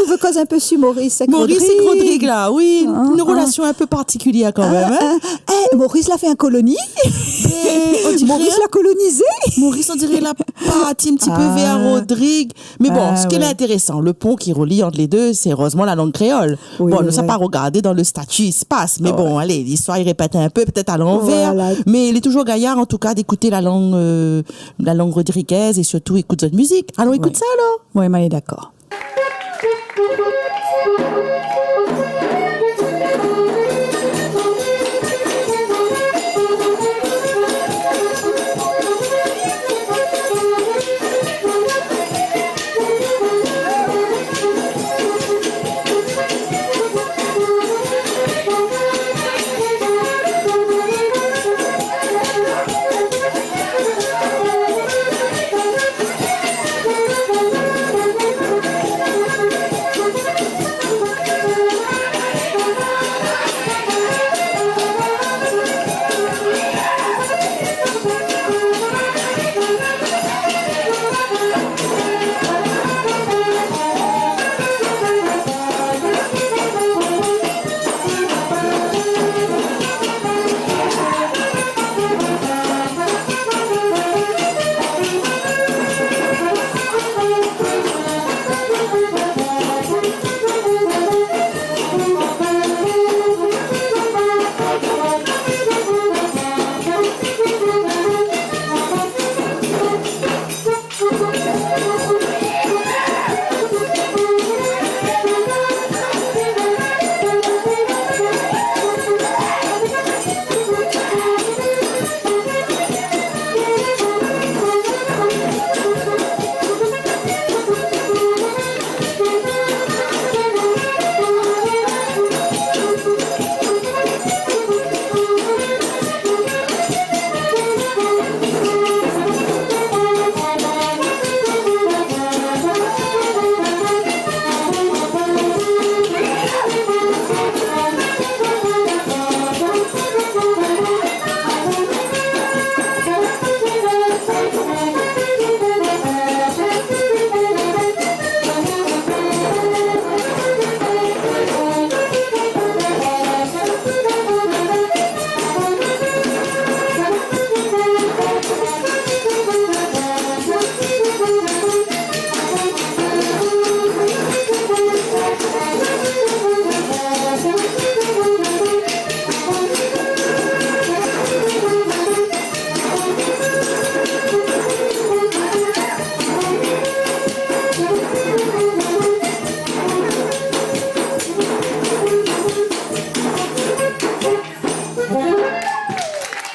on veut cause un peu sur Maurice et Maurice et Rodrigue, là, oui. Une relation un peu particulière quand même. Hein. Maurice l'a fait un colonie. Maurice l'a colonisé. Maurice, on dirait, l'a parti un petit peu vers Rodrigue. Mais bon, ce qui est intéressant, le pont qui relie entre les deux, c'est heureusement la langue créole. Oui, bon, nous oui. sommes pas regardé dans le statut, il se passe. Mais bon, allez, l'histoire, il répète un peu, peut-être à l'envers. Voilà. Mais il est toujours gaillard, en tout cas, d'écouter la langue rodriguaise et surtout écoute notre musique. Allons, écoute ça, alors. Oui, mais on est d'accord.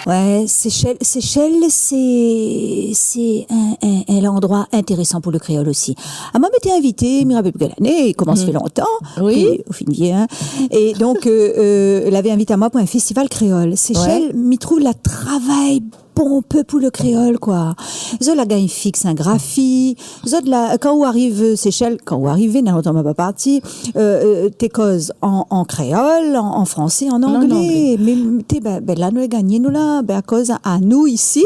Ouais, Seychelles, c'est un endroit intéressant pour le créole aussi. À moi, m'était invité, je me rappelle plus quelle année, il commence fait longtemps, Oui. puis, au fin de vie, hein. Et donc, elle avait invité à moi pour un festival créole. Seychelles, m'y trouve la travail pompeux pour le créole, quoi. Zot la gagne fixe un graphie. Zot la, quand vous arrivez Seychelles, quand vous arrivez, n'a longtemps pas parti, t'es cause en créole, en français, en anglais. Mais, t'es, là, nous, gagné, nous, là, à cause à nous, ici,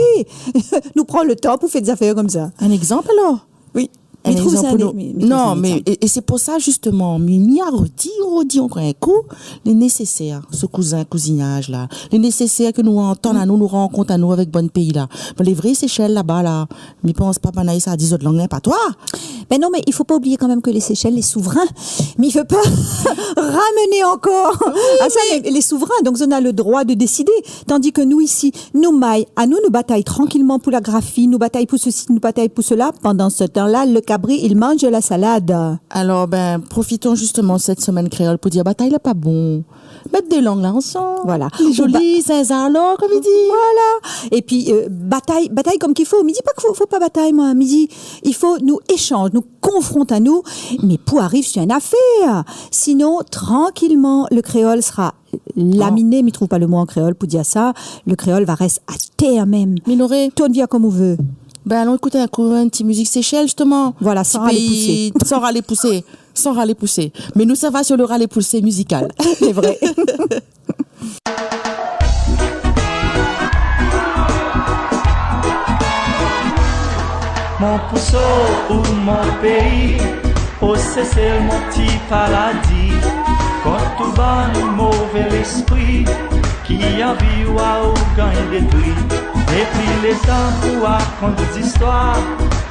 nous prend le temps pour faire des affaires comme ça. Un exemple, alors? Oui. Un trouve ça exemple, non, mais et c'est pour ça justement, Mimi a redit encore un coup, les nécessaires, ce cousinage là, les nécessaires que nous entendons à nous, nous rencontrons à nous avec bon pays là. Mais les vrais Seychelles là-bas là, mais pense pas Panaïs à 10 autres langues, pas toi. Mais non, mais il faut pas oublier quand même que les Seychelles, les souverains, mais il faut pas ramener encore à ça les souverains. Donc on a le droit de décider, tandis que nous ici, nous mailles, à nous bataillons tranquillement pour la graphie, nous bataillons pour ceci, nous bataillons pour cela. Pendant ce temps-là, le cabri, il mange la salade. Alors, profitons justement de cette semaine créole pour dire, bataille là pas bon. Mettre des langues là ensemble. Voilà. Les jolies, Saint-Zalo, comme il dit. Voilà. Et puis, bataille comme qu'il faut. Me dit pas qu'il faut pas bataille, moi. Me dit, il faut nous échanger, nous confronter à nous, mais pour arriver sur une affaire. Sinon, tranquillement, le créole sera laminé, mais trouve pas le mot en créole pour dire ça. Le créole va rester à terre même. Minoré. Tourne bien comme on veut. Allons écouter un petit musique Seychelles, justement. Voilà, sans râler pousser. Sans râler pousser. Sans râler pousser. Mais nous, ça va sur le râler pousser musical. C'est vrai. Mon pousseau ou mon pays, Oh, c'est mon petit paradis. Quand tout bas nous mauvais l'esprit qui envie ou gagne détruit. Et puis les temps pour raconter des histoires,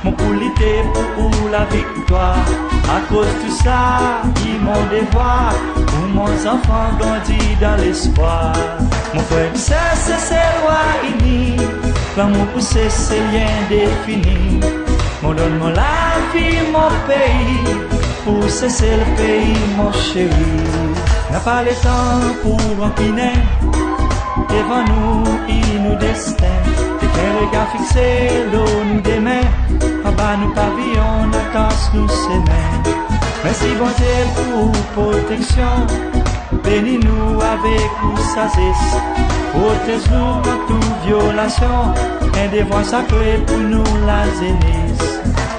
mon qualité pour la victoire. À cause de tout ça, ils m'ont devoir, pour mon enfant grandit dans l'espoir. Mon frère, c'est loi unie, l'amour poussé, c'est lien défini. Mon donne-moi la vie, mon pays, pour cesser le pays, mon chéri. N'a pas le temps pour empiner, devant nous, il nous destin. Un regard fixé, l'eau nous démet, en bas nous pavillons, notre danse nous s'aimait. Merci bon Dieu pour protection, bénis-nous avec ou sagesse. Protège-nous contre toute violation, un devoir sacré pour nous la zénisse.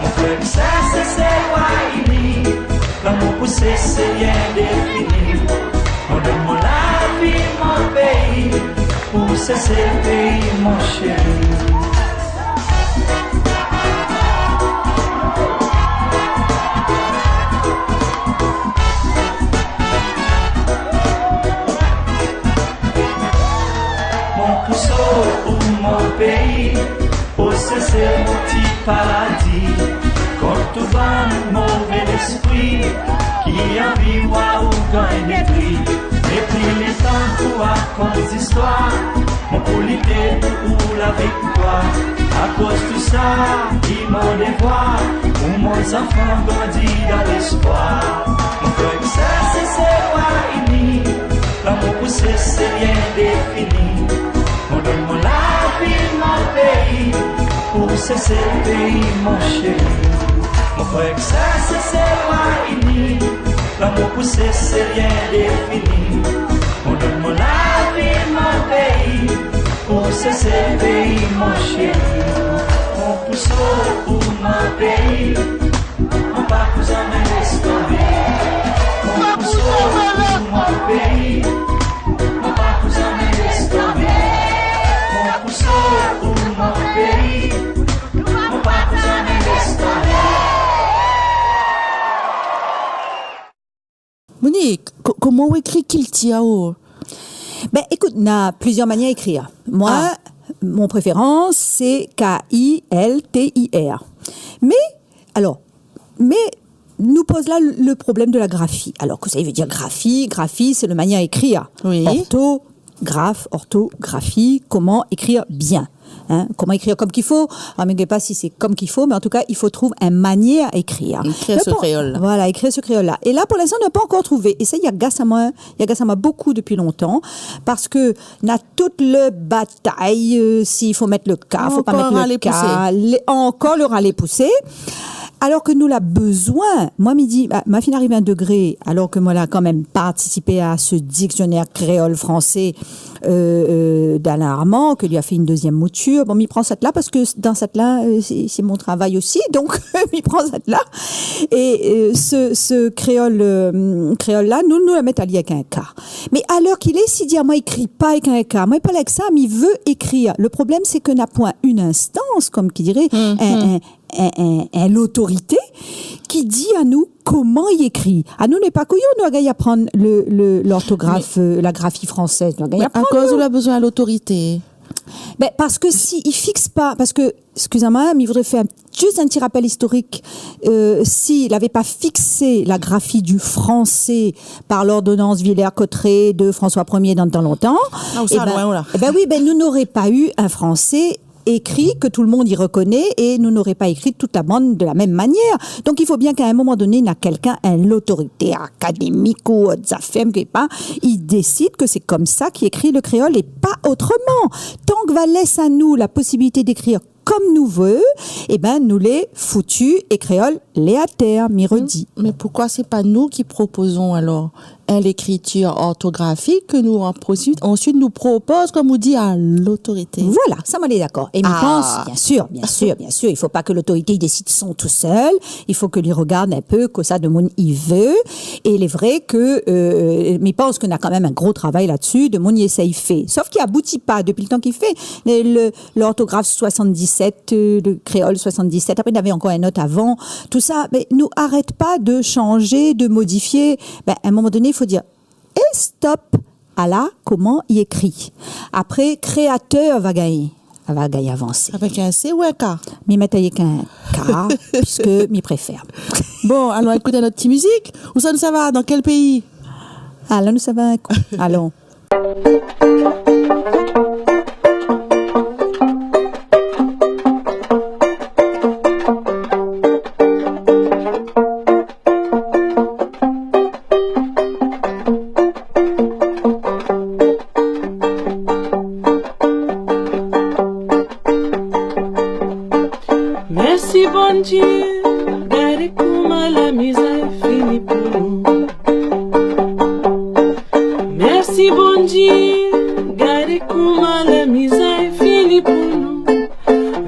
Mon frère, c'est loi unie, l'amour poussé, c'est rien défini. On donne la vie, mon pays, pour cesser le pays, mon chéri. Mon pousseau ou mon pays, pour cesser mon petit paradis. Quand tout va, mauvais esprit, qui envie ou gagne des prix. Et puis les temps pour raconter des histoires, mon qualité pour la victoire. À cause de tout ça, ils m'ont devoir, pour mon enfant grandit dans l'espoir. Mon frère, c'est loi unie, l'amour poussé, c'est rien défini. On donne la vie, mon pays, pour cesser le pays, mon chéri. Mon frère, c'est loi unie, l'amour poussé, c'est rien défini. On donne la vie, mon pays, pour cesser le pays, mon chéri. Mon pousseau ou mon pays, mon pas vous emmène l'histoire. Mon pousseau ou mon pays, mon pas vous emmène l'histoire. Mon pousseau ou mon pays, mon pas vous emmène l'histoire. Monique, comment on écrit Kiltiao? Ben, écoute, on a plusieurs manières d'écrire. Moi, mon préférence, c'est K-I-L-T-I-R. Mais, nous pose là le problème de la graphie. Alors, que ça veut dire graphie? Graphie, c'est le manière d'écrire. Oui. Orthographie, comment écrire bien. Hein, comment écrire comme qu'il faut. Alors, ne me pas si c'est comme qu'il faut, mais en tout cas, il faut trouver une manière à écrire. Écrire ce créole. Voilà, écrire ce créole-là. Et là, pour l'instant, on n'a pas encore trouvé. Et ça, il y a gassama beaucoup depuis longtemps, parce que n'a toute le bataille, s'il faut mettre le K, faut pas mettre le K. Encore le râler poussé. Alors que nous l'a besoin. Moi, midi, ma fille arrive à 1 degré, alors que moi, là, quand même participé à ce dictionnaire créole-français d'Alain Armand, que lui a fait une deuxième mouture. Bon, m'y prend cette là parce que dans cette là, c'est mon travail aussi, donc m'y prend cette là. Et ce créole là, nous la mettons à lire avec un K. Mais à l'heure qu'il est, s'il dit moi écrit pas avec un K, moi il parle avec ça, mais il veut écrire. Le problème, c'est que n'a point une instance, comme qui dirait, l'autorité qui dit à nous comment il écrit. À nous n'est pas couillon, nous avons apprendre l'orthographe, la graphie française. À cause où il a besoin de l'autorité. Ben, parce que si il fixe pas, parce que, excusez-moi, mais il voudrait faire juste un petit rappel historique, s'il n'avait pas fixé la graphie du français par l'ordonnance Villers-Cotterêts de François Ier dans le temps longtemps, nous n'aurions pas eu un français écrit que tout le monde y reconnaît et nous n'aurait pas écrit toute la bande de la même manière. Donc il faut bien qu'à un moment donné, il y a quelqu'un, l'autorité académique ou zafem, il décide que c'est comme ça qu'il écrit le créole et pas autrement. Tant que va laisse à nous la possibilité d'écrire comme nous veut, nous les foutus et créoles les à terre, m'y redit. Mais pourquoi c'est pas nous qui proposons alors l'écriture orthographique que nous ensuite nous propose, comme on dit, à l'autorité? Voilà, ça m'en est d'accord. Et je pense, bien sûr, il faut pas que l'autorité décide son tout seul, il faut que lui regarde un peu que ça de mon il veut, et il est vrai que, mais je pense qu'on a quand même un gros travail là-dessus, de mon y essaye fait. Sauf qu'il aboutit pas depuis le temps qu'il fait, l'orthographe 77, 77, le créole 77. Après, il y avait encore un autre avant. Tout ça, mais nous arrête pas de changer, de modifier. À un moment donné, il faut dire, stop. À là, comment il écrit. Après, créateur va gagner avancer. Avec un C ou un K? Mais maintenant, il y a qu'un K, puisque m'y préfère. Bon, allons écouter notre petite musique. Où ça va? Dans quel pays? Allons, nous ça va. Allons. Merci bon Dieu, regardez comment la misère finit pour nous. Merci bon Dieu, regardez comment la misère finit pour nous.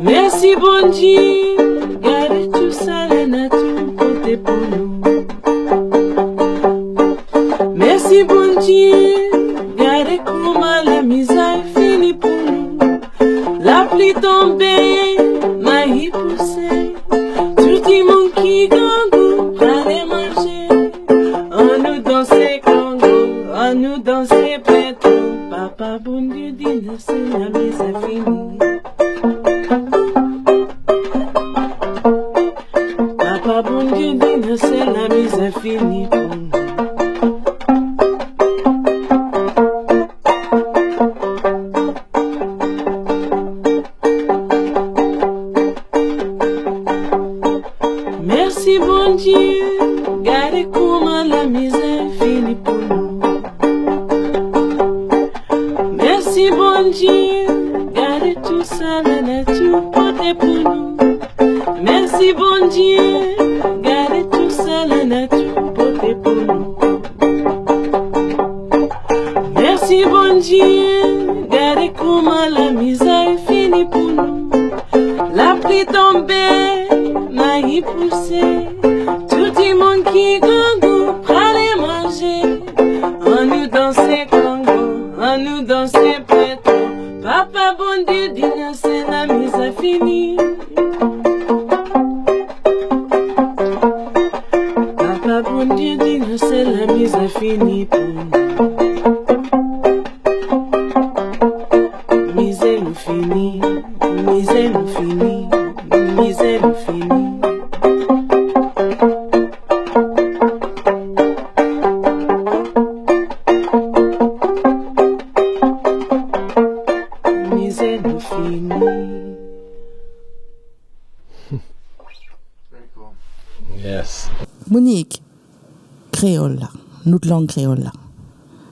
Merci bon Dieu, regardez tout ça la nature côté pour nous. Merci bon Dieu, regardez comment la misère finit pour nous. La pluie tombée, maïs poussé, tout le monde qui gangou, allez manger. On nous danser Congo, on nous danser pétro. Papa bon Dieu dit, c'est la misère finie. Papa bon Dieu dit, c'est la misère finie pour nous. Merci bon Dieu, regardez comment la misère finit pour nous. Merci bon Dieu, regardez tout ça la nature portée pour nous. Merci bon Dieu, regardez tout ça la nature portée pour nous. Merci bon Dieu, regardez comment la misère finit pour nous. La pluie tombée, maïs poussé, tout le monde qui gangou, allez manger. On nous danser Congo, on nous danser pétro. Papa bon Dieu dit, c'est la misère finie. Papa bon Dieu dit, c'est la misère finie pour nous. Misère nous finit, misère nous finit, misère nous finit. Misère nous finit. Yes. Monique, créole là, notre langue créole là,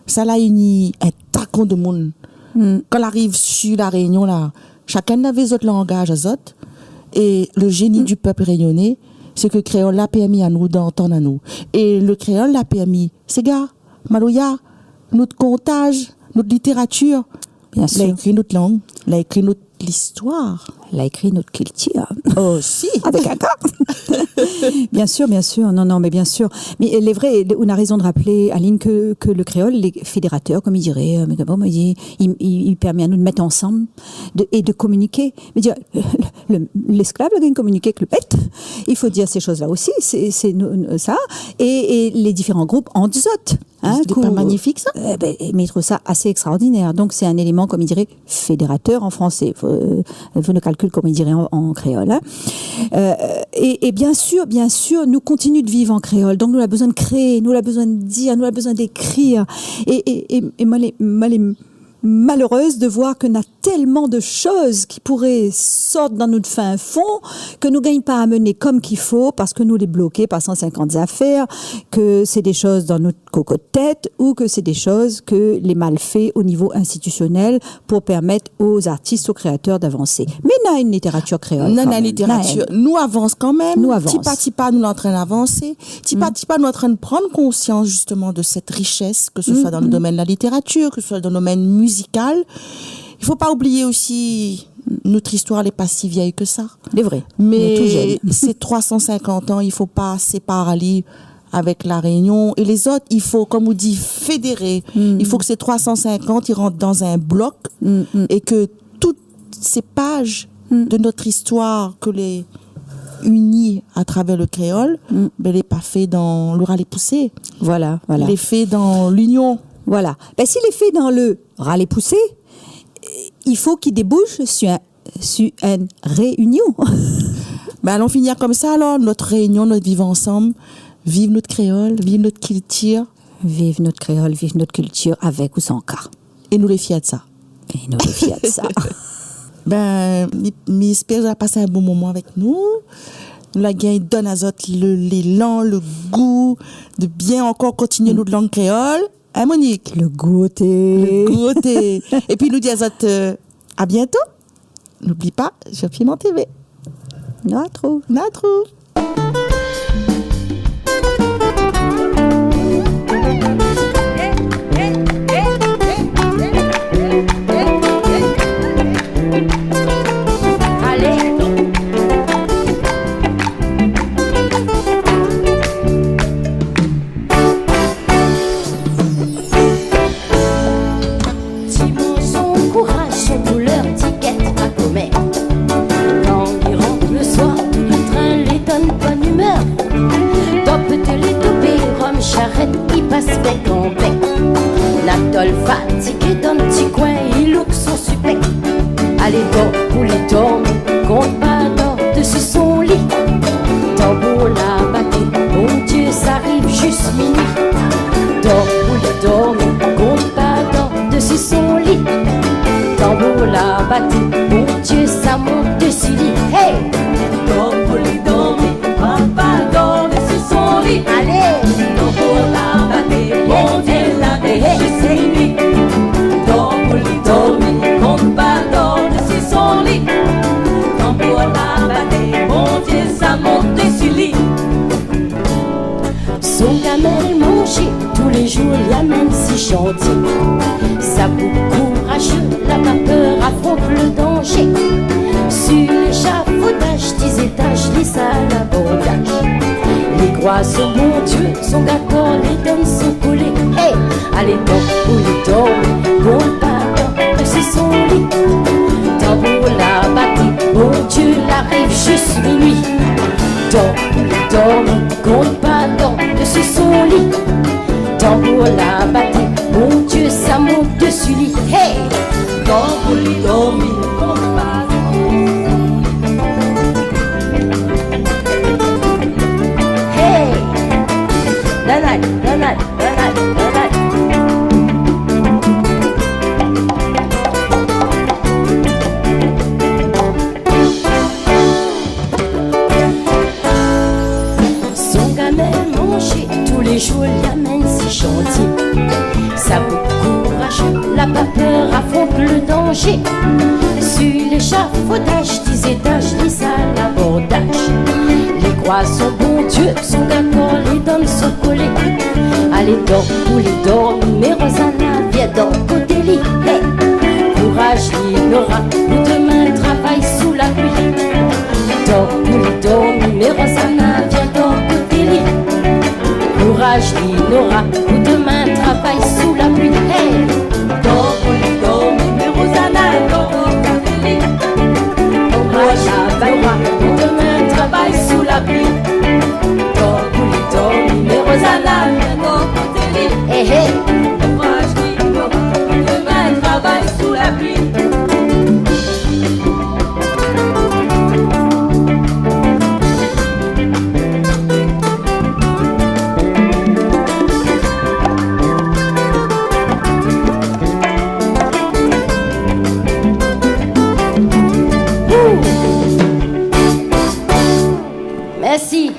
ça l'a uni un tacon de monde. Quand on arrive sur la Réunion là, chacun avait son langage à autres, et le génie du peuple réunionnais, c'est que le créole l'a permis à nous d'entendre à nous. Et le créole l'a permis, c'est gars, Maloya, notre comptage, notre littérature, Bien il a sûr. écrit notre langue, il a écrit notre l'histoire. Elle a écrit notre culture. Aussi. Avec un cas. Bien sûr, bien sûr. Non, mais bien sûr. Mais il est vrai, on a raison de rappeler, Aline, que le créole, les fédérateurs, comme il dirait, mais d'abord, il permet à nous de mettre ensemble et de communiquer. Mais dire, l'esclave, il a communiqué avec le bête. Il faut dire ces choses-là aussi. C'est ça. Et les différents groupes en autres. C'est pas magnifique, ça? Mais je trouve ça assez extraordinaire. Donc, c'est un élément, comme il dirait, fédérateur en français. Vous ne calculez comme il dirait en créole. Et bien sûr, nous continuons de vivre en créole. Donc, nous avons besoin de créer, nous avons besoin de dire, nous avons besoin d'écrire. Et moi, les malheureuse de voir qu'on a tellement de choses qui pourraient sortir dans notre fin fond que nous ne gagnons pas à mener comme qu'il faut parce que nous les bloqués par 150 affaires, que c'est des choses dans notre coco de tête ou que c'est des choses que les mal fait au niveau institutionnel pour permettre aux artistes, aux créateurs d'avancer. Mais on a une littérature créole. Non, la littérature, nous avance quand même. Nous avance. Petit pas, nous en train d'avancer. Petit pas, nous en train de prendre conscience justement de cette richesse, que ce soit dans le domaine de la littérature, que ce soit dans le domaine musical. Il faut pas oublier aussi, notre histoire n'est pas si vieille que ça. C'est vrai. Mais c'est 350 ans, il faut pas séparer avec la Réunion et les autres. Il faut, comme on dit, fédérer. Il faut que ces 350, ils rentrent dans un bloc et que toutes ces pages de notre histoire que les unis à travers le créole, ben, il n'est pas fait dans le râler poussé. Voilà. Il est fait dans l'union. Voilà. Ben, s'il est fait dans le râler poussé, il faut qu'il débouche sur une réunion. Ben, allons finir comme ça alors, notre réunion, notre vivre ensemble. Vive notre créole, vive notre culture. Vive notre créole, vive notre culture, avec ou sans cas. Et nous les fiers de ça. Et nous les fiers de ça. Ben, j'espère que vous avez passé un bon moment avec nous. La gagne donne à Zot l'élan, le goût de bien encore continuer notre langue créole. Hein, Monique? Le goûter. Le goûter. Et puis, nous dit à Zot, à bientôt. N'oublie pas, sur Piment TV. Natrou. Natol fatigué dans le petit coin, il look son super. Allez dors pour les dormir, compte pas dors dessus son lit. Tambour la batté, mon Dieu ça arrive juste minuit. Dors pour les dormir, compte pas dors dessus son lit. Tambour la batté, mon Dieu ça monte dessus lit. Hey! Dors pour les dormir, compte pas dors dessus son lit. Allez! Tambour la batté, mon Dieu la dessus lit. Dors pour les dormir, compte pas dors dessus son lit. Tambour la batté, mon Dieu ça monte dessus lit. Son gamelle manger tous les jours, l'amène si gentil. Ça beaucoup courageux, la vapeur affronte le danger. Sur l'échafaudage, 10 étages, lisse à l'abordage. Les croix sont mon Dieu, son d'accord, les dames sont collées. Hey, allez donc pour les dormir, compte pas dans dessus son lit. Tambour la batté, mon Dieu l'arrive juste minuit. Dans pour les dormir, compte pas dans dessus son lit. Tambour la batté, mon Dieu ça monte dessus lit. Hey, dans pour les dormir, compte pas dans. Hey, nanay. Son gamelle manger tous les jours, l'amène si gentil. Ça beaucoup courageux, la vapeur affronte le danger. Sur l'échafaudage, 10 étages, lisse à l'abordage. Les croix sont bon Dieu, son d'accord, les dames sont collées. Allez dors pour les dormir, mais Rosanna viens dans côté lit. Hey, courage Linora, ou demain travaille sous la pluie. Dors pour les dormir, mais Rosanna viens dans côté lit. Courage Linora, ou demain travaille sous la pluie. Hey, dors pour les dormir, mais Rosanna dans côté lit. Courage Linora, ou demain travaille sous la pluie. Dors pour les dormir, mais Rosanna viens dans côté lit. Hey, hey, courage Linora, ou demain travaille sous la pluie. Merci.